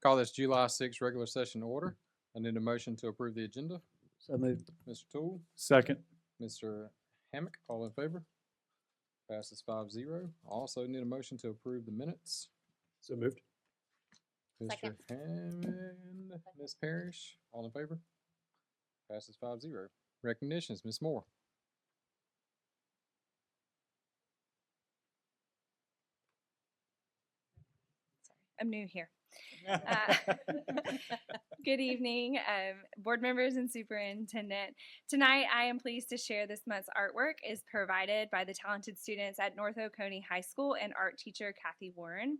Call this July 6th regular session order. I need a motion to approve the agenda. So moved. Mr. Toole, Second. Mr. Hammock, all in favor? Passes 5-0. Also need a motion to approve the minutes. So moved. Mr. Second. Hammond, Ms. Parrish, all in favor? Passes 5-0. Recognitions, Ms. Moore. Sorry, I'm new here. Good evening, board members and superintendent. Tonight, I am pleased to share this month's artwork is provided by the talented students at North Oconee High School and art teacher Kathy Warren.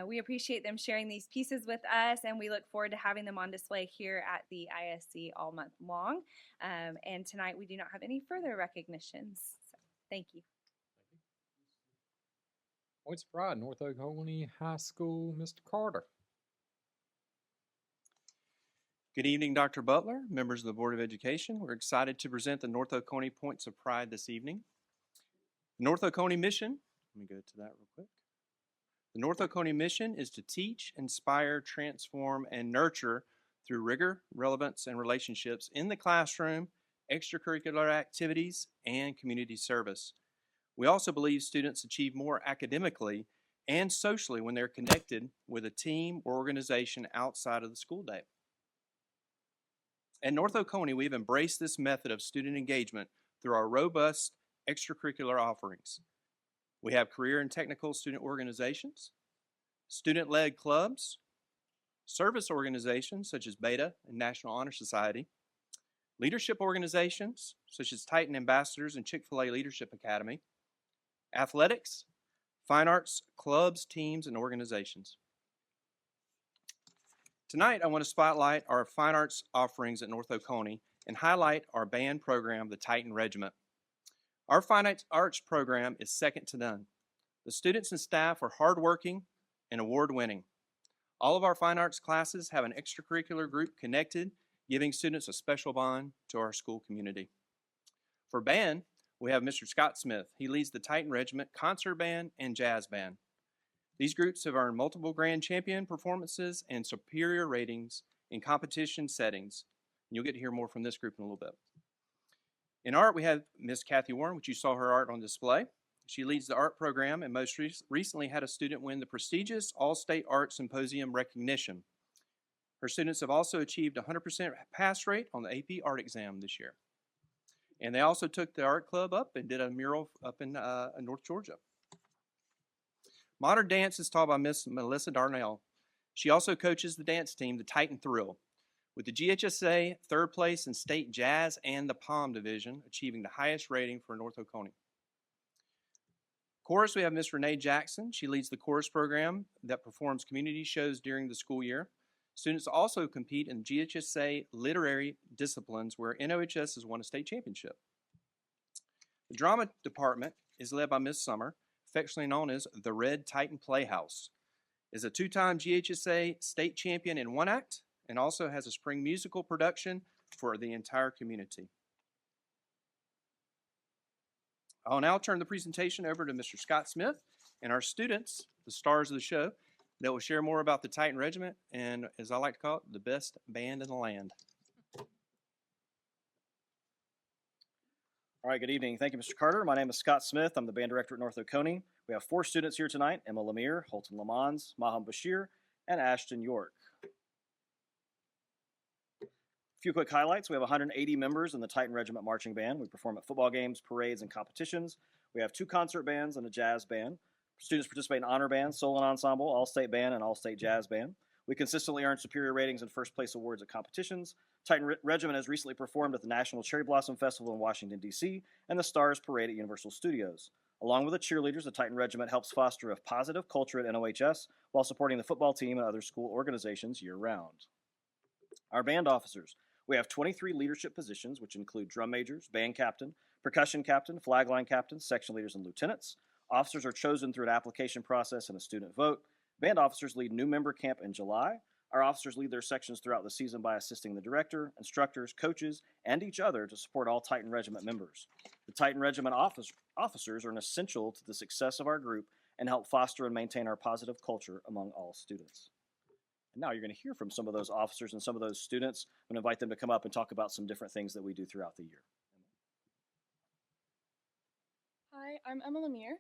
We appreciate them sharing these pieces with us, and we look forward to having them on display here at the ISC all month long. And tonight, we do not have any further recognitions. So, thank you. Points of pride, North Oconee High School, Mr. Carter. Good evening, Dr. Butler, members of the Board of Education. We're excited to present the North Oconee Points of Pride this evening. The North Oconee mission, let me go to that real quick. The North Oconee mission is to teach, inspire, transform, and nurture through rigor, relevance, and relationships in the classroom, extracurricular activities, and community service. We also believe students achieve more academically and socially when they're connected with a team or organization outside of the school day. At North Oconee, we've embraced this method of student engagement through our robust extracurricular offerings. We have career and technical student organizations, student-led clubs, service organizations such as Beta and National Honor Society, leadership organizations such as Titan Ambassadors and Chick-fil-A Leadership Academy, athletics, fine arts, clubs, teams, and organizations. Tonight, I want to spotlight our fine arts offerings at North Oconee and highlight our band program, the Titan Regiment. Our fine arts program is second to none. The students and staff are hardworking and award-winning. All of our fine arts classes have an extracurricular group connected, giving students a special bond to our school community. For band, we have Mr. Scott Smith. He leads the Titan Regiment Concert Band and Jazz Band. These groups have earned multiple grand champion performances and superior ratings in competition settings. You'll get to hear more from this group in a little bit. In art, we have Miss Kathy Warren, which you saw her art on display. She leads the art program and most recently had a student win the prestigious All-State Art Symposium recognition. Her students have also achieved a 100% pass rate on the AP art exam this year. And they also took the art club up and did a mural up in North Georgia. Modern dance is taught by Miss Melissa Darnell. She also coaches the dance team, the Titan Thrill, with the GHSA third place in state jazz and the Palm division, achieving the highest rating for North Oconee. Chorus, we have Miss Renee Jackson. She leads the chorus program that performs community shows during the school year. Students also compete in GHSA literary disciplines where NOHS has won a state championship. The drama department is led by Miss Summer, affectionately known as the Red Titan Playhouse. Is a two-time GHSA state champion in one act and also has a spring musical production for the entire community. I'll now turn the presentation over to Mr. Scott Smith and our students, the stars of the show, that will share more about the Titan Regiment and, as I like to call it, the best band in the land. All right, good evening. Thank you, Mr. Carter. My name is Scott Smith. I'm the band director at North Oconee. We have 4 students here tonight: Emma Lemire, Holton Lamons, Maham Bashir, and Ashton York. A few quick highlights. We have 180 members in the Titan Regiment Marching Band. We perform at football games, parades, and competitions. We have 2 concert bands and a jazz band. Students participate in honor band, solo and ensemble, all-state band, and all-state jazz band. We consistently earn superior ratings and first place awards at competitions. Titan Regiment has recently performed at the National Cherry Blossom Festival in Washington, D.C., and the Stars Parade at Universal Studios. Along with the cheerleaders, the Titan Regiment helps foster a positive culture at NOHS while supporting the football team and other school organizations year-round. Our band officers. We have 23 leadership positions, which include drum majors, band captain, percussion captain, flagline captain, section leaders, and lieutenants. Officers are chosen through an application process and a student vote. Band officers lead new member camp in July. Our officers lead their sections throughout the season by assisting the director, instructors, coaches, and each other to support all Titan Regiment members. The Titan Regiment officers are an essential to the success of our group and help foster and maintain our positive culture among all students. And now you're going to hear from some of those officers and some of those students. I'm going to invite them to come up and talk about some different things that we do throughout the year. Hi, I'm Emma Lemire.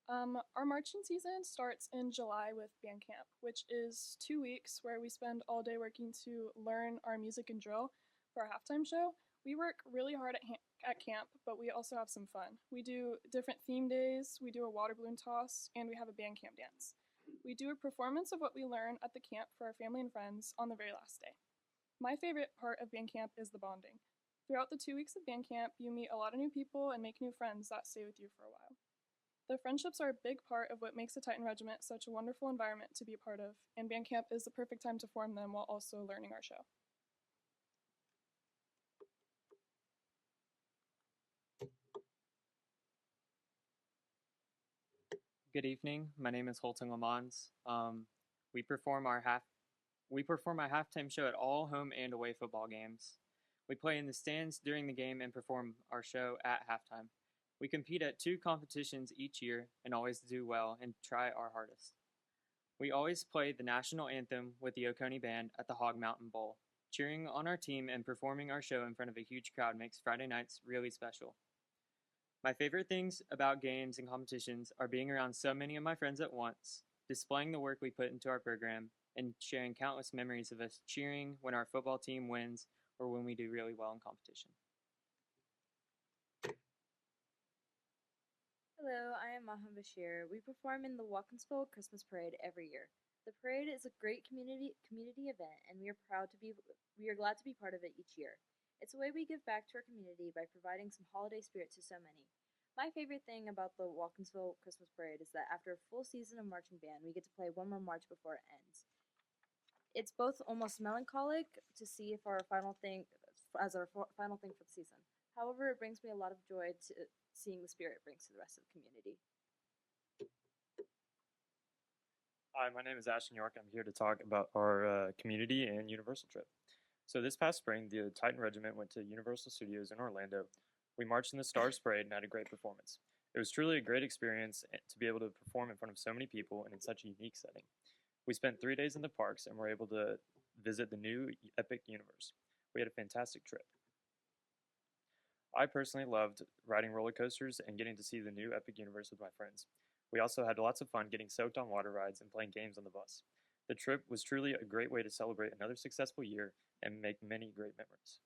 Our marching season starts in July with band camp, which is 2 weeks where we spend all day working to learn our music and drill for our halftime show. We work really hard at camp, but we also have some fun. We do different theme days, we do a water balloon toss, and we have a band camp dance. We do a performance of what we learn at the camp for our family and friends on the very last day. My favorite part of band camp is the bonding. Throughout the 2 weeks of band camp, you meet a lot of new people and make new friends that stay with you for a while. The friendships are a big part of what makes the Titan Regiment such a wonderful environment to be a part of, and band camp is the perfect time to form them while also learning our show. Good evening. My name is Holton Lamons. We perform our halftime show at all home and away football games. We play in the stands during the game and perform our show at halftime. We compete at 2 competitions each year and always do well and try our hardest. We always play the national anthem with the Oconee Band at the Hog Mountain Bowl. Cheering on our team and performing our show in front of a huge crowd makes Friday nights really special. My favorite things about games and competitions are being around so many of my friends at once, displaying the work we put into our program, and sharing countless memories of us cheering when our football team wins or when we do really well in competition. Hello, I am Maham Bashir. We perform in the Walkinsville Christmas Parade every year. The parade is a great community event, and we are glad to be part of it each year. It's a way we give back to our community by providing some holiday spirit to so many. My favorite thing about the Walkinsville Christmas Parade is that after a full season of marching band, we get to play one more march before it ends. It's both almost melancholic to see if our final thing for the season. However, it brings me a lot of joy to seeing the spirit it brings to the rest of the community. Hi, my name is Ashton York. I'm here to talk about our community and Universal trip. So this past spring, the Titan Regiment went to Universal Studios in Orlando. We marched in the Stars Parade and had a great performance. It was truly a great experience to be able to perform in front of so many people and in such a unique setting. We spent 3 days in the parks and were able to visit the new Epic Universe. We had a fantastic trip. I personally loved riding roller coasters and getting to see the new Epic Universe with my friends. We also had lots of fun getting soaked on water rides and playing games on the bus. The trip was truly a great way to celebrate another successful year and make many great memories.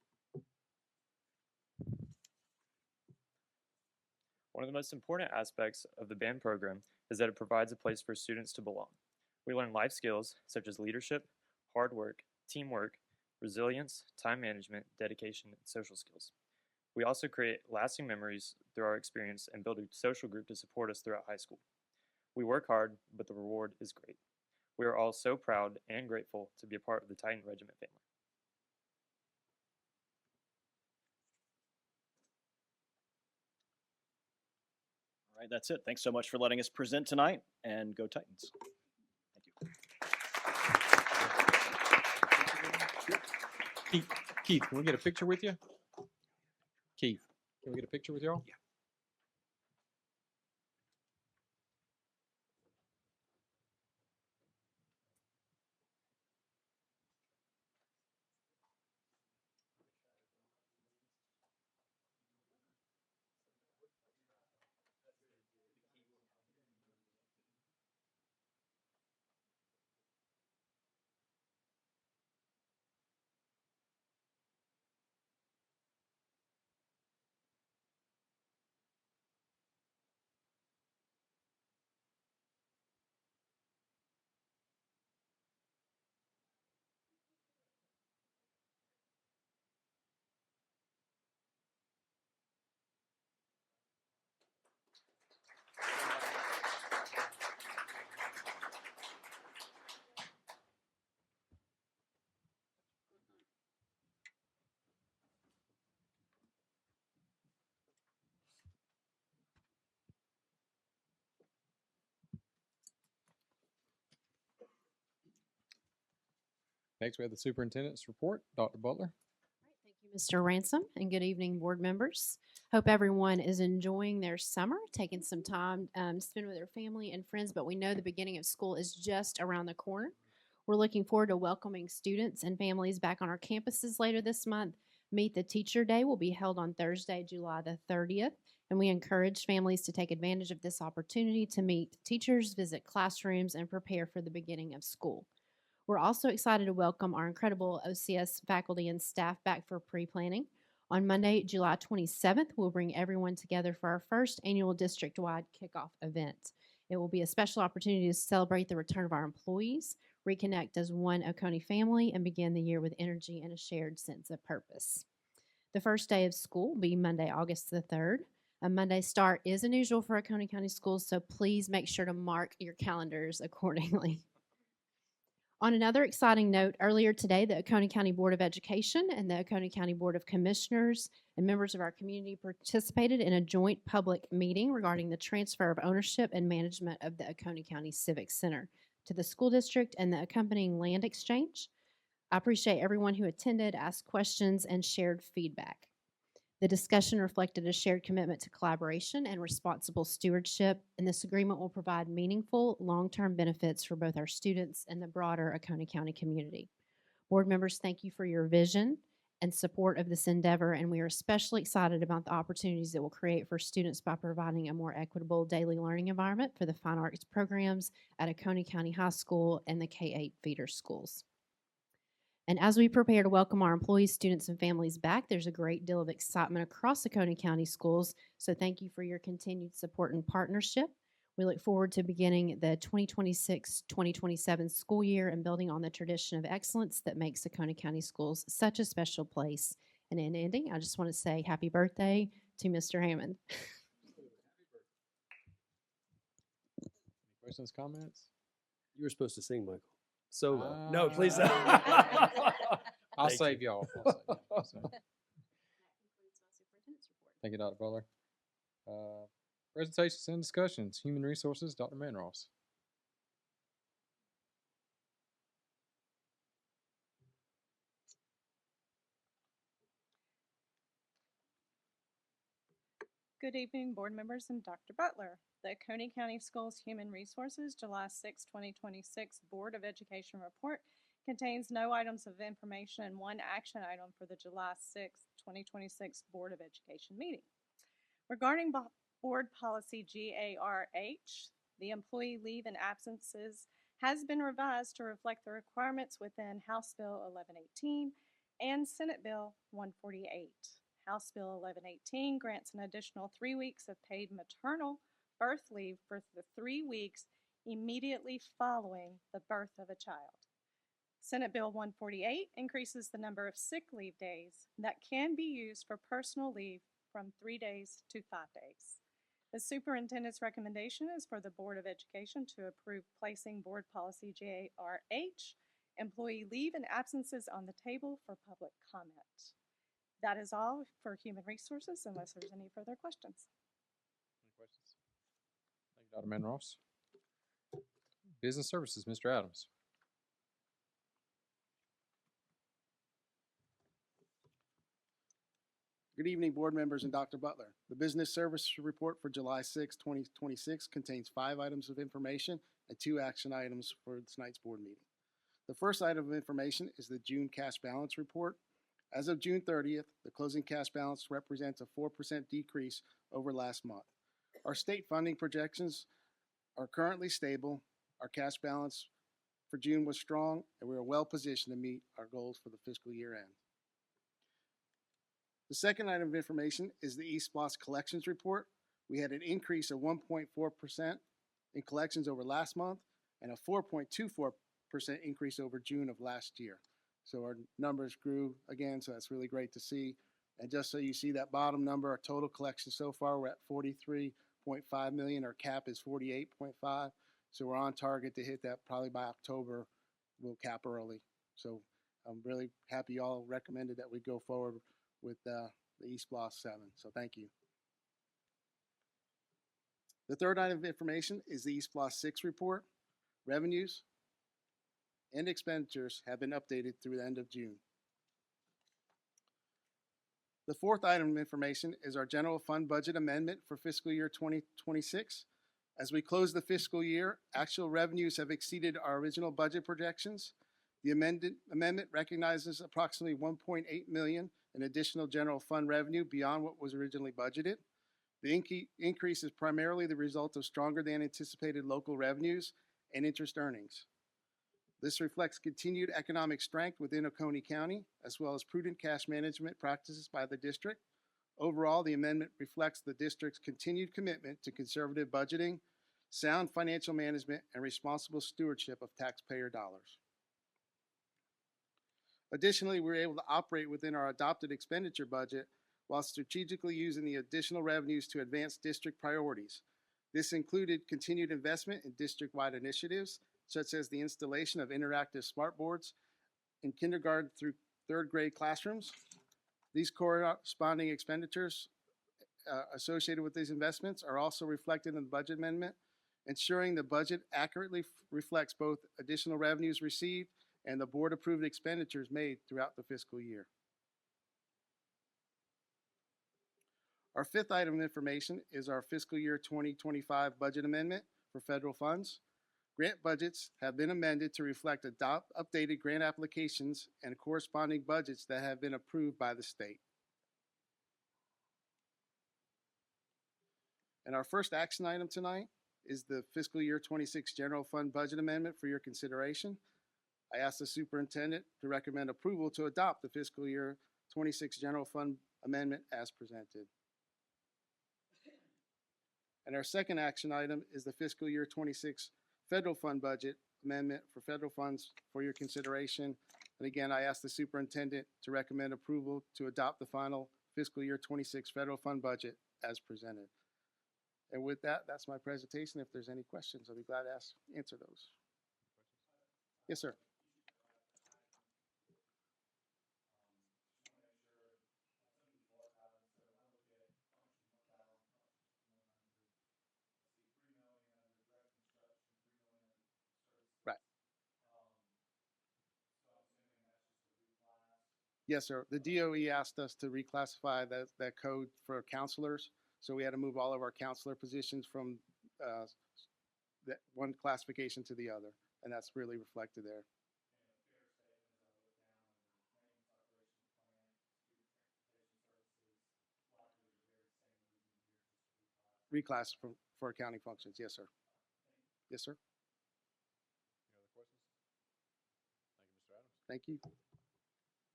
One of the most important aspects of the band program is that it provides a place for students to belong. We learn life skills such as leadership, hard work, teamwork, resilience, time management, dedication, and social skills. We also create lasting memories through our experience and build a social group to support us throughout high school. We work hard, but the reward is great. We are all so proud and grateful to be a part of the Titan Regiment family. All right, that's it. Thanks so much for letting us present tonight, and go Titans. Thank you. Keith, can we get a picture with you? Keith, can we get a picture with y'all? Yeah. Next, we have the superintendent's report. Dr. Butler. Thank you, Mr. Ransom, and good evening, board members. Hope everyone is enjoying their summer, taking some time to spend with their family and friends, but we know the beginning of school is just around the corner. We're looking forward to welcoming students and families back on our campuses later this month. Meet the Teacher Day will be held on Thursday, July the 30th, and we encourage families to take advantage of this opportunity to meet teachers, visit classrooms, and prepare for the beginning of school. We're also excited to welcome our incredible OCS faculty and staff back for pre-planning. On Monday, July 27th, we'll bring everyone together for our first annual district-wide kickoff event. It will be a special opportunity to celebrate the return of our employees, reconnect as one Oconee family, and begin the year with energy and a shared sense of purpose. The first day of school will be Monday, August the 3rd. A Monday start is unusual for Oconee County Schools, so please make sure to mark your calendars accordingly. On another exciting note, earlier today, the Oconee County Board of Education and the Oconee County Board of Commissioners and members of our community participated in a joint public meeting regarding the transfer of ownership and management of the Oconee County Civic Center to the school district and the accompanying land exchange. I appreciate everyone who attended, asked questions, and shared feedback. The discussion reflected a shared commitment to collaboration and responsible stewardship, and this agreement will provide meaningful, long-term benefits for both our students and the broader Oconee County community. Board members, thank you for your vision and support of this endeavor, and we are especially excited about the opportunities it will create for students by providing a more equitable daily learning environment for the fine arts programs at Oconee County High School and the K-8 feeder schools. And as we prepare to welcome our employees, students, and families back, there's a great deal of excitement across Oconee County schools. So thank you for your continued support and partnership. We look forward to beginning the 2026-2027 school year and building on the tradition of excellence that makes Oconee County schools such a special place. And in ending, I just want to say happy birthday to Mr. Hammond. Any questions, comments? You were supposed to sing, Michael. Solo. Ah. No, please don't. I'll Thank save you. y'all. Thank you, Dr. Butler. Presentations and discussions. Human Resources, Dr. Manross. Good evening, board members and Dr. Butler. The Oconee County Schools Human Resources July 6, 2026 Board of Education Report contains no items of information and one action item for the July 6, 2026 Board of Education meeting. Regarding Board Policy GARH, the employee leave and absences has been revised to reflect the requirements within House Bill 1118 and Senate Bill 148. House Bill 1118 grants an additional 3 weeks of paid maternal birth leave for the 3 weeks immediately following the birth of a child. Senate Bill 148 increases the number of sick leave days that can be used for personal leave from 3 days to 5 days. The superintendent's recommendation is for the Board of Education to approve placing Board Policy GARH, employee leave and absences on the table for public comment. That is all for Human Resources, unless there's any further questions. Any questions? Thank you, Dr. Manross. Business Services, Mr. Adams. Good evening, board members and Dr. Butler. The Business Service Report for July 6, 2026 contains 5 items of information and 2 action items for tonight's board meeting. The first item of information is the June cash balance report. As of June 30th, the closing cash balance represents a 4% decrease over last month. Our state funding projections are currently stable. Our cash balance for June was strong, and we are well positioned to meet our goals for the fiscal year end. The second item of information is the East Bloss collections report. We had an increase of 1.4% in collections over last month and a 4.24% increase over June of last year. So our numbers grew again, so that's really great to see. And just so you see that bottom number, our total collection so far, we're at $43.5 million. Our cap is $48.5. So we're on target to hit that probably by October. We'll cap early. So I'm really happy you all recommended that we go forward with the East Bloss 7. So thank you. The third item of information is the East Bloss 6 report. Revenues and expenditures have been updated through the end of June. The fourth item of information is our general fund budget amendment for fiscal year 2026. As we close the fiscal year, actual revenues have exceeded our original budget projections. The amendment recognizes approximately $1.8 million in additional general fund revenue beyond what was originally budgeted. The increase is primarily the result of stronger than anticipated local revenues and interest earnings. This reflects continued economic strength within Oconee County, as well as prudent cash management practices by the district. Overall, the amendment reflects the district's continued commitment to conservative budgeting, sound financial management, and responsible stewardship of taxpayer dollars. Additionally, we were able to operate within our adopted expenditure budget while strategically using the additional revenues to advance district priorities. This included continued investment in district-wide initiatives, such as the installation of interactive smart boards in kindergarten through third grade classrooms. These corresponding expenditures associated with these investments are also reflected in the budget amendment, ensuring the budget accurately reflects both additional revenues received and the board-approved expenditures made throughout the fiscal year. Our fifth item of information is our fiscal year 2025 budget amendment for federal funds. Grant budgets have been amended to reflect updated grant applications and corresponding budgets that have been approved by the state. And our first action item tonight is the fiscal year 26 general fund budget amendment for your consideration. I ask the superintendent to recommend approval to adopt the fiscal year 26 general fund amendment as presented. And our second action item is the fiscal year 26 federal fund budget amendment for federal funds for your consideration. And again, I ask the superintendent to recommend approval to adopt the final fiscal year 26 federal fund budget as presented. And with that, that's my presentation. If there's any questions, I'll be glad to answer those. Yes, sir. Right. Yes, sir. The DOE asked us to reclassify that code for counselors. So we had to move all of our counselor positions from that one classification to the other. And that's really reflected there. Reclass for accounting functions. Yes, sir. Yes, sir. Any other questions? Thank you.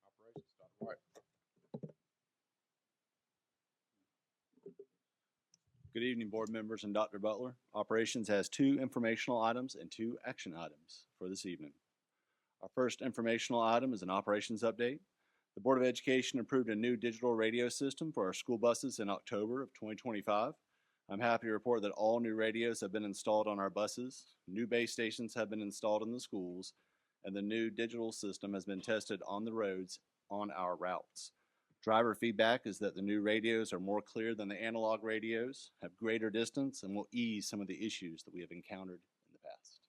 Operations, Dr. White. Good evening, board members and Dr. Butler. Operations has 2 informational items and 2 action items for this evening. Our first informational item is an operations update. The Board of Education approved a new digital radio system for our school buses in October of 2025. I'm happy to report that all new radios have been installed on our buses, new base stations have been installed in the schools, and the new digital system has been tested on the roads on our routes. Driver feedback is that the new radios are more clear than the analog radios, have greater distance, and will ease some of the issues that we have encountered in the past.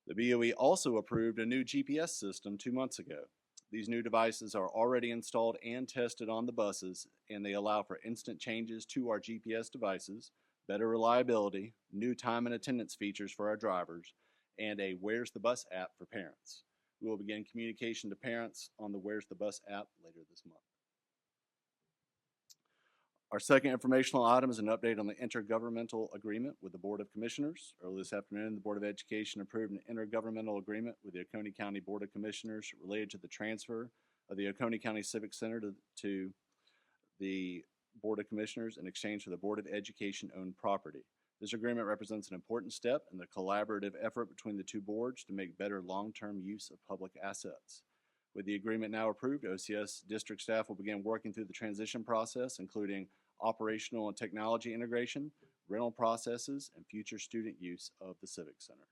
The BOE also approved a new GPS system 2 months ago. These new devices are already installed and tested on the buses, and they allow for instant changes to our GPS devices, better reliability, new time and attendance features for our drivers, and a Where's the Bus app for parents. We will begin communication to parents on the Where's the Bus app later this month. Our second informational item is an update on the intergovernmental agreement with the Board of Commissioners. Early this afternoon, the Board of Education approved an intergovernmental agreement with the Oconee County Board of Commissioners related to the transfer of the Oconee County Civic Center to the Board of Commissioners in exchange for the Board of Education-owned property. This agreement represents an important step in the collaborative effort between the 2 boards to make better long-term use of public assets. With the agreement now approved, OCS district staff will begin working through the transition process, including operational and technology integration, rental processes, and future student use of the Civic Center.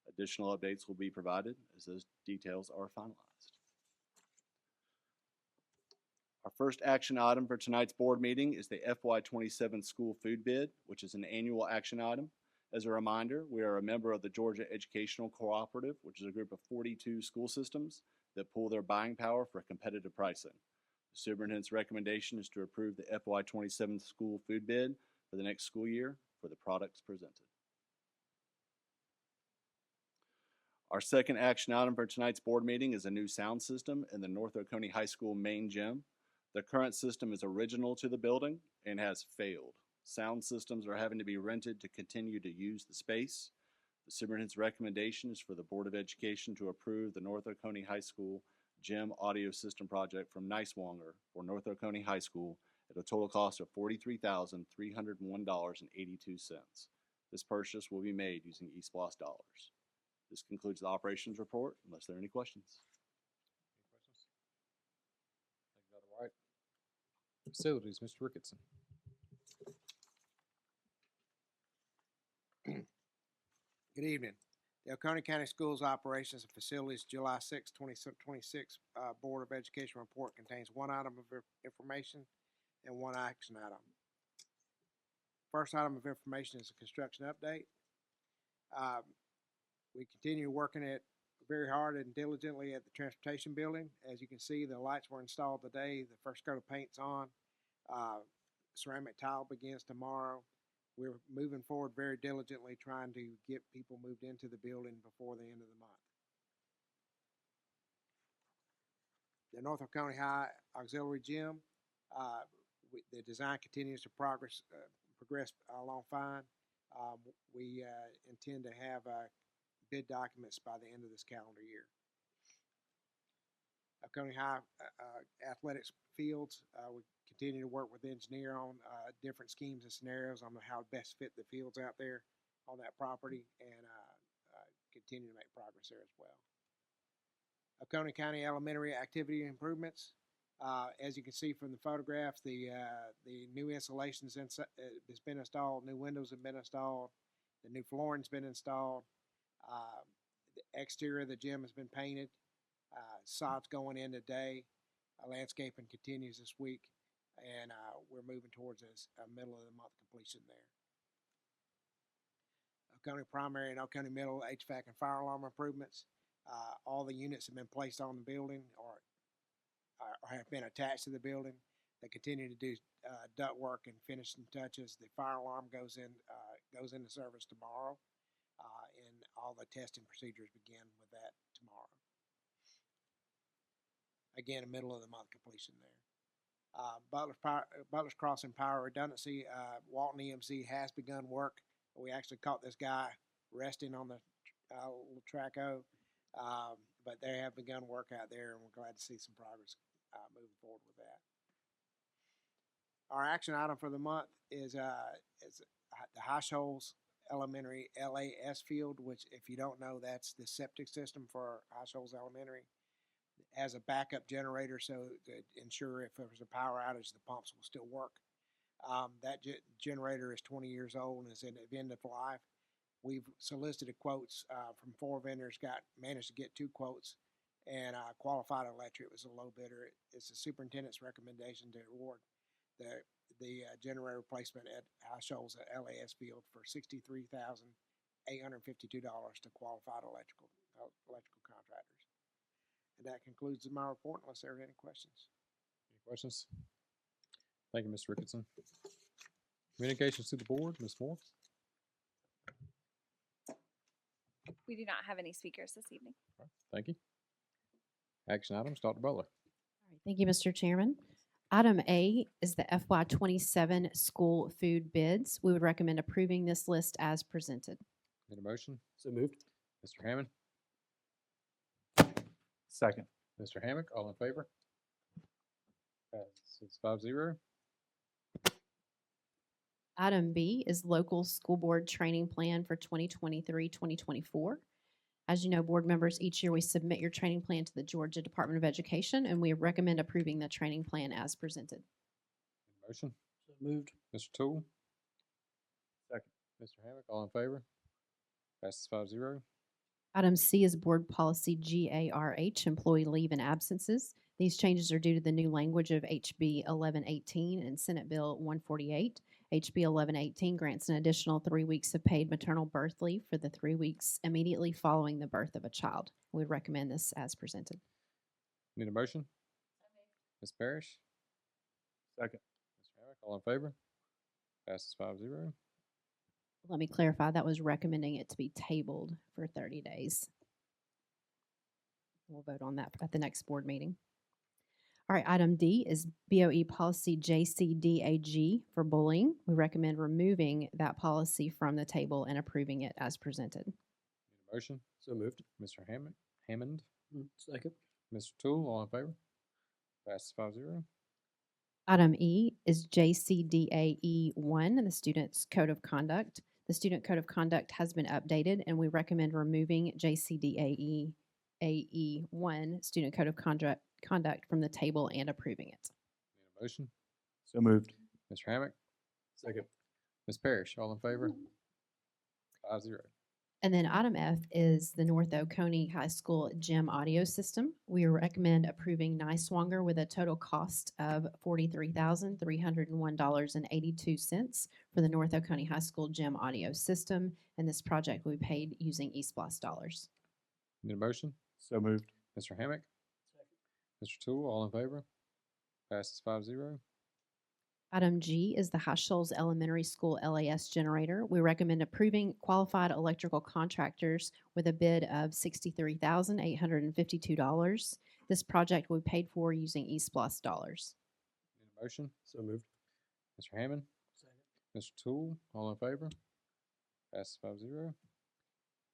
Additional updates will be provided as those details are finalized. Our first action item for tonight's board meeting is the FY27 school food bid, which is an annual action item. As a reminder, we are a member of the Georgia Educational Cooperative, which is a group of 42 school systems that pool their buying power for competitive pricing. The superintendent's recommendation is to approve the FY27 school food bid for the next school year for the products presented. Our second action item for tonight's board meeting is a new sound system in the North Oconee High School main gym. The current system is original to the building and has failed. Sound systems are having to be rented to continue to use the space. The superintendent's recommendation is for the Board of Education to approve the North Oconee High School gym audio system project from Nicewanger for North Oconee High School at a total cost of $43,301.82. This purchase will be made using eSplosh dollars. This concludes the operations report, unless there are any questions. Any questions? Thank you, Dr. White. Facilities, Mr. Ricketson. Good evening. The Oconee County Schools Operations and Facilities July 6, 2026 Board of Education report contains one item of information and one action item. First item of information is a construction update. We continue working it very hard and diligently at the transportation building. As you can see, the lights were installed today. The first coat of paint's on. Ceramic tile begins tomorrow. We're moving forward very diligently, trying to get people moved into the building before the end of the month. The North Oconee High Auxiliary Gym, the design continues to progress along fine. We intend to have bid documents by the end of this calendar year. Oconee High athletics fields, we continue to work with the engineer on different schemes and scenarios on how to best fit the fields out there on that property, and continue to make progress there as well. Oconee County Elementary activity improvements. As you can see from the photographs, the new insulations has been installed, new windows have been installed, the new flooring's been installed, the exterior of the gym has been painted, sod's going in today, landscaping continues this week, and we're moving towards a middle of the month completion there. Oconee Primary and Oconee Middle HVAC and fire alarm improvements. All the units have been placed on the building or have been attached to the building. They continue to do duct work and finishing touches. The fire alarm goes into service tomorrow, and all the testing procedures begin with that tomorrow. Again, a middle of the month completion there. Butler's Crossing Power Redundancy. Walton EMC has begun work. We actually caught this guy resting on the little Traco, but they have begun work out there, and we're glad to see some progress moving forward with that. Our action item for the month is the High Shoals Elementary LAS field, which, if you don't know, that's the septic system for High Shoals Elementary. It has a backup generator so to ensure if there's a power outage, the pumps will still work. That generator is 20 years old and is in the end of life. We've solicited quotes from 4 vendors, managed to get 2 quotes, and Qualified Electric was a low bidder. It's the superintendent's recommendation to award the generator replacement at High Shoals at LAS Field for $63,852 to Qualified Electrical Contractors. And that concludes my report, unless there are any questions. Any questions? Thank you, Mr. Ricketson. Communications to the board, Ms. Moore. We do not have any speakers this evening. All right, thank you. Action items, Dr. Butler. All right, thank you, Mr. Chairman. Item A is the FY27 school food bids. We would recommend approving this list as presented. Need a motion? So moved. Mr. Hammond? Second. Mr. Hammock, all in favor? Passes 5-0. Item B is local school board training plan for 2023-2024. As you know, board members, each year we submit your training plan to the Georgia Department of Education, and we recommend approving the training plan as presented. Motion? So moved. Mr. Toole? Second. Mr. Hammock, all in favor? Passes 5-0. Item C is board policy GARH, employee leave and absences. These changes are due to the new language of HB 1118 and Senate Bill 148. HB 1118 grants an additional 3 weeks of paid maternal birth leave for the 3 weeks immediately following the birth of a child. We recommend this as presented. Need a motion? Ms. Parrish? Second. Mr. Hammock, all in favor? Passes 5-0. Let me clarify, that was recommending it to be tabled for 30 days. We'll vote on that at the next board meeting. All right, item D is BOE policy JCDAG for bullying. We recommend removing that policy from the table and approving it as presented. Need a motion? So moved. Mr. Hammond, Second. Mr. Tool, all in favor? Passes 5-0. Item E is JCDAE1, the Student's Code of Conduct. The Student Code of Conduct has been updated, and we recommend removing JCDAE1, Student Code of Conduct from the table and approving it. Need a motion? So moved. Mr. Hammock, Second. Ms. Parrish, all in favor? 5-0. And then item F is the North Oconee High School gym audio system. We recommend approving NISWANGER with a total cost of $43,301.82 for the North Oconee High School gym audio system. And this project will be paid using eSPLOS dollars. Need a motion? So moved. Mr. Hammock, Mr. Tool, all in favor? Passes 5-0. Item G is the High Shoals Elementary School LAS generator. We recommend approving qualified electrical contractors with a bid of $63,852. This project will be paid for using eSPLOS dollars. Need a motion? So moved. Mr. Hammond, Mr. Tool, all in favor? Passes 5-0.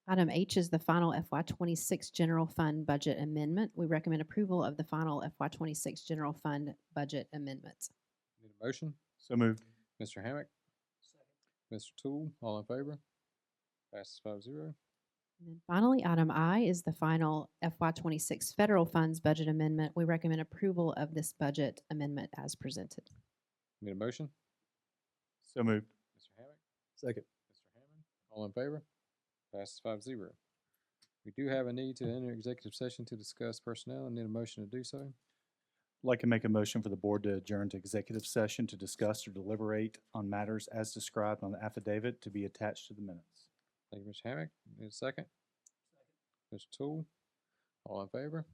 Item H is the final FY26 General Fund Budget Amendment. We recommend approval of the final FY26 General Fund Budget Amendment. Need a motion? So moved. Mr. Hammock, Mr. Tool, all in favor? Passes 5-0. And then finally, item I is the final FY26 Federal Funds Budget Amendment. We recommend approval of this budget amendment as presented. Need a motion? So moved. Mr. Hammock, Second. Mr. Hammond, all in favor? Passes 5-0. We do have a need to enter executive session to discuss personnel and need a motion to do so. I'd like to make a motion for the board to adjourn to executive session to discuss or deliberate on matters as described on the affidavit to be attached to the minutes. Thank you, Mr. Hammock. Need a second? Mr. Tool, all in favor?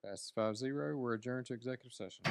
Passes 5-0. We're adjourned to executive session.